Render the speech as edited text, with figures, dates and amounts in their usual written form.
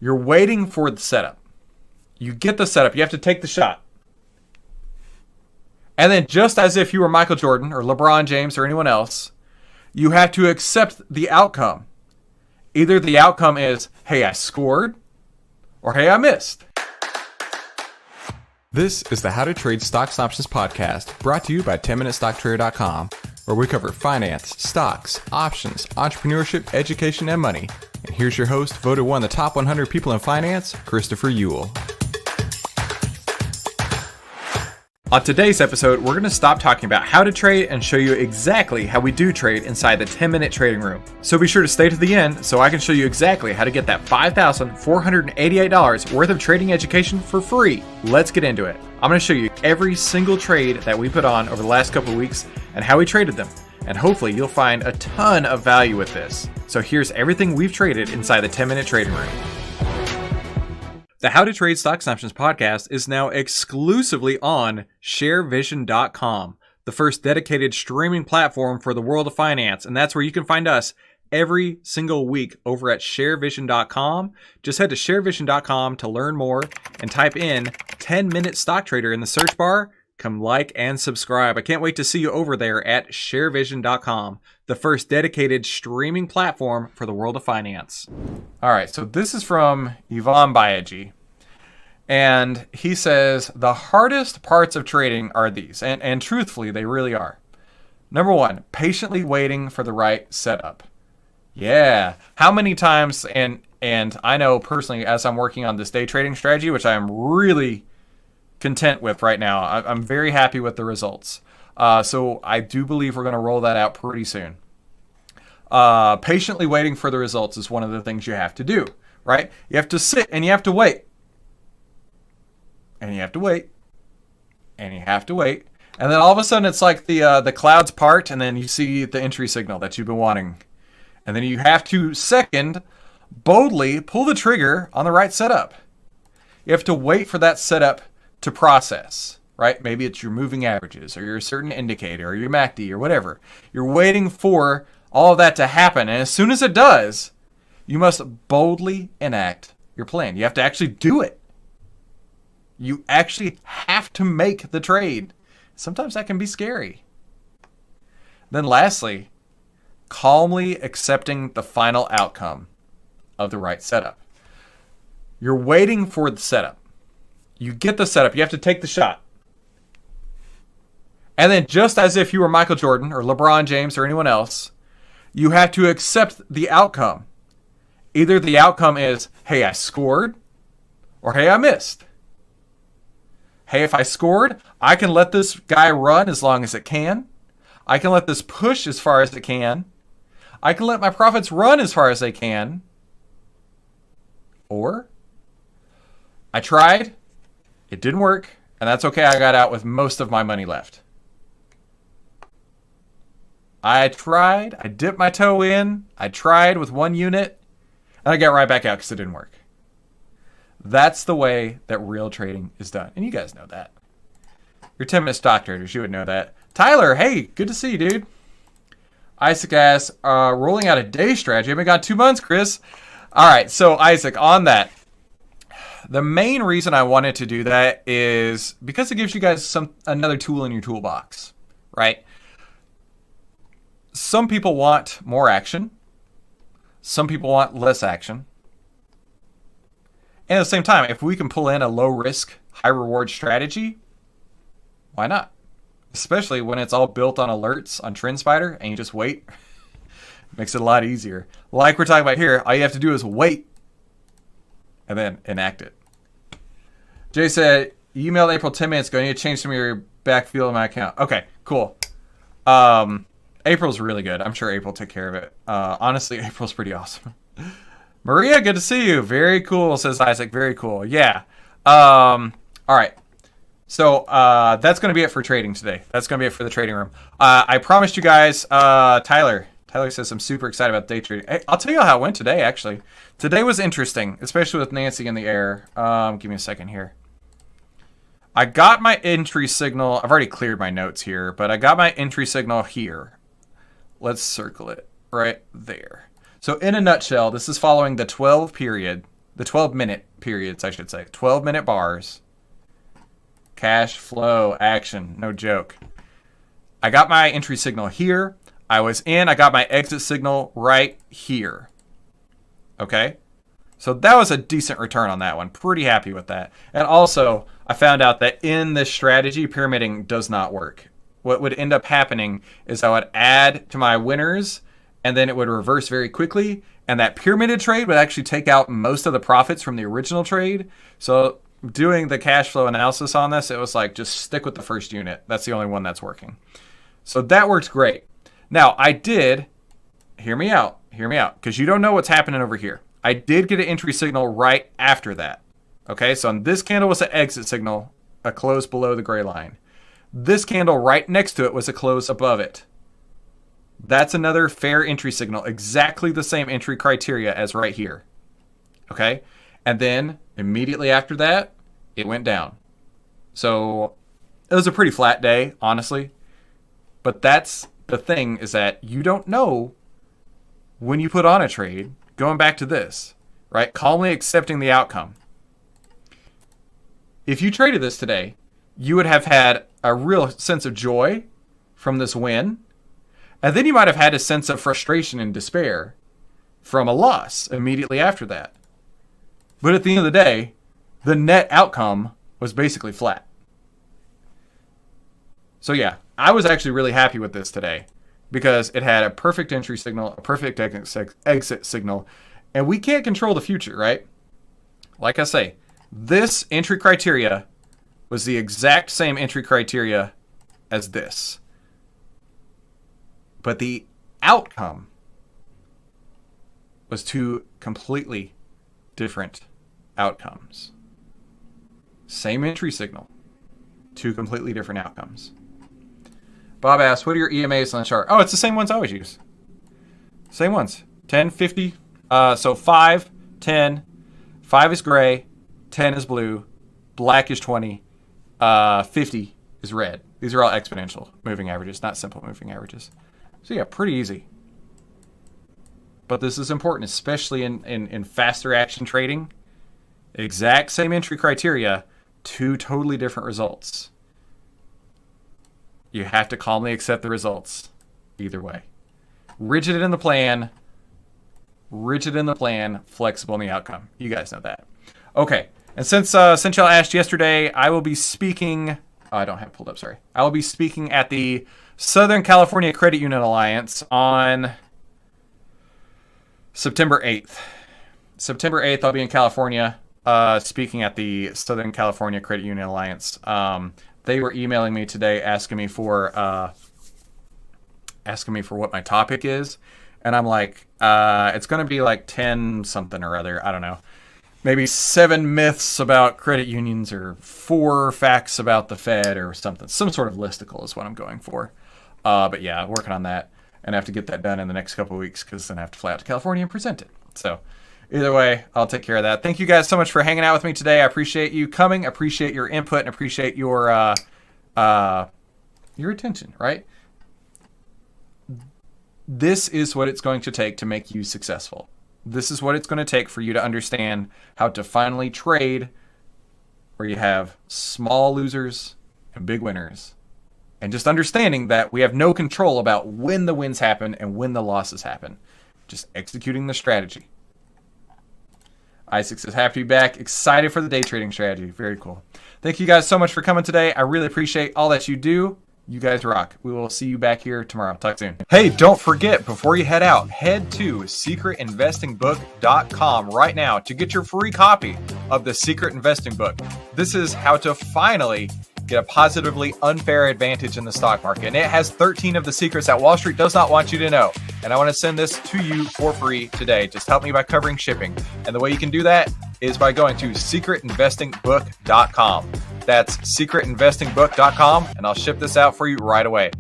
You're waiting for the setup. You get the setup. You have to take the shot. And then just as if you were Michael Jordan or LeBron James or anyone else, you have to accept the outcome. Either the outcome is, hey, I scored, or hey, I missed. This is the How to Trade Stocks and Options podcast, brought to you by 10MinuteStockTrader.com, where we cover finance, stocks, options, entrepreneurship, education, and money. And here's your host, voted one of the top 100 people in finance, Christopher Ewell. On today's episode, we're going to stop talking about how to trade and show you exactly how we do trade inside the 10-minute trading room. So be sure to stay to the end so I can show you exactly how to get that $5,488 worth of trading education for free. Let's get into it. I'm going to show you every single trade that we put on over the last couple of weeks and how we traded them. And hopefully you'll find a ton of value with this. So here's everything we've traded inside the 10-minute trading room. The How to Trade Stocks and Options podcast is now exclusively on ShareVision.com, the first dedicated streaming platform for the world of finance. And that's where you can find us every single week over at ShareVision.com. Just head to ShareVision.com to learn more and type in 10-minute stock trader in the search bar. Come like and subscribe. I can't wait to see you over there at ShareVision.com, the first dedicated streaming platform for the world of finance. All right, so this is from Ivan Bayaji. And he says, the hardest parts of trading are these. And truthfully, they really are. Number one, patiently waiting for the right setup. Yeah. How many times, and I know personally, as I'm working on this day trading strategy, which I am really content with right now. I'm very happy with the results. So I do believe we're going to roll that out pretty soon. Patiently waiting for the results is one of the things you have to do, right? You have to sit and you have to wait. And you have to wait. And you have to wait. And then all of a sudden it's like the clouds part and then you see the entry signal that you've been wanting. And then you have to second, boldly pull the trigger on the right setup. You have to wait for that setup to process, right? Maybe it's your moving averages or your certain indicator or your MACD or whatever. You're waiting for all of that to happen. And as soon as it does, you must boldly enact your plan. You have to actually do it. You actually have to make the trade. Sometimes that can be scary. Then lastly, calmly accepting the final outcome of the right setup. You're waiting for the setup. You get the setup. You have to take the shot. And then just as if you were Michael Jordan or LeBron James or anyone else, you have to accept the outcome. Either the outcome is, hey, I scored, or hey, I missed. Hey, if I scored, I can let this guy run as long as it can. I can let this push as far as it can. I can let my profits run as far as they can. Or I tried. It didn't work, and that's okay. I got out with most of my money left. I tried. I dipped my toe in. I tried with one unit, and I got right back out because it didn't work. That's the way that real trading is done, and you guys know that. You're 10-minute stock traders. You would know that. Tyler, hey, good to see you, dude. Isaac asks, rolling out a day strategy. I've been gone 2 months, Chris. All right, so Isaac, on that. The main reason I wanted to do that is because it gives you guys another tool in your toolbox, right? Some people want more action. Some people want less action. And at the same time, if we can pull in a low risk, high reward strategy, why not? Especially when it's all built on alerts on TrendSpider and you just wait. It makes it a lot easier. Like we're talking about here, all you have to do is wait and then enact it. Jay said, you emailed April 10 minutes ago. I need to change some of your backfield in my account. Okay, cool. April's really good. I'm sure April took care of it. Honestly, April's pretty awesome. Maria, good to see you. Very cool, says Isaac. Very cool. Yeah. All right. So that's going to be it for trading today. That's going to be it for the trading room. I promised you guys, Tyler says I'm super excited about day trading. Hey, I'll tell you how it went today, actually. Today was interesting, especially with Nancy in the air. Give me a second here. I got my entry signal. I've already cleared my notes here, but I got my entry signal here. Let's circle it right there. So in a nutshell, this is following the 12 period the 12-minute periods, I should say. 12-minute bars. Cash flow action. No joke. I got my entry signal here. I was in. I got my exit signal right here. Okay? So that was a decent return on that one. Pretty happy with that. And also, I found out that in this strategy, pyramiding does not work. What would end up happening is I would add to my winners, and then it would reverse very quickly. And that pyramided trade would actually take out most of the profits from the original trade. So doing the cash flow analysis on this, it was like, just stick with the first unit. That's the only one that's working. So that works great. Now, I did, hear me out, because you don't know what's happening over here. I did get an entry signal right after that. Okay, so on this candle was an exit signal, a close below the gray line. This candle right next to it was a close above it. That's another fair entry signal, exactly the same entry criteria as right here. Okay, and then immediately after that, it went down. So it was a pretty flat day, honestly. But that's the thing, is that you don't know when you put on a trade, going back to this, right? Calmly accepting the outcome. If you traded this today, you would have had a real sense of joy from this win. And then you might have had a sense of frustration and despair from a loss immediately after that. But at the end of the day, the net outcome was basically flat. So yeah, I was actually really happy with this today because it had a perfect entry signal, a perfect exit signal, and we can't control the future, right? Like I say, this entry criteria was the exact same entry criteria as this. But the outcome was two completely different outcomes. Same entry signal, two completely different outcomes. Bob asks, what are your EMAs on the chart? Oh, it's the same ones I always use. Same ones. 10, 50. So 5, 10. 5 is gray. 10 is blue. Black is 20. 50 is red. These are all exponential moving averages, not simple moving averages. So yeah, pretty easy. But this is important, especially in faster action trading. Exact same entry criteria, two totally different results. You have to calmly accept the results either way. Rigid in the plan, flexible in the outcome. You guys know that. Okay, and since y'all asked yesterday, I will be speaking. Oh, I don't have it pulled up, sorry. I will be speaking at the Southern California Credit Union Alliance on September 8th. September 8th, I'll be in California speaking at the Southern California Credit Union Alliance. They were emailing me today asking me for what my topic is. And I'm like, it's going to be like 10 something or other. I don't know. Maybe 7 myths about credit unions or 4 facts about the Fed or something. Some sort of listicle is what I'm going for. But yeah, working on that. And I have to get that done in the next couple of weeks because then I have to fly out to California and present it. So either way, I'll take care of that. Thank you guys so much for hanging out with me today. I appreciate you coming. Appreciate your input and appreciate your attention, right? This is what it's going to take to make you successful. This is what it's going to take for you to understand how to finally trade where you have small losers and big winners. And just understanding that we have no control about when the wins happen and when the losses happen. Just executing the strategy. Isaac says, happy to be back. Excited for the day trading strategy. Very cool. Thank you guys so much for coming today. I really appreciate all that you do. You guys rock. We will see you back here tomorrow. Talk soon. Hey, don't forget, before you head out, head to secretinvestingbook.com right now to get your free copy of The Secret Investing Book. This is how to finally get a positively unfair advantage in the stock market. And it has 13 of the secrets that Wall Street does not want you to know. And I want to send this to you for free today. Just help me by covering shipping. And the way you can do that is by going to secretinvestingbook.com. That's secretinvestingbook.com, and I'll ship this out for you right away.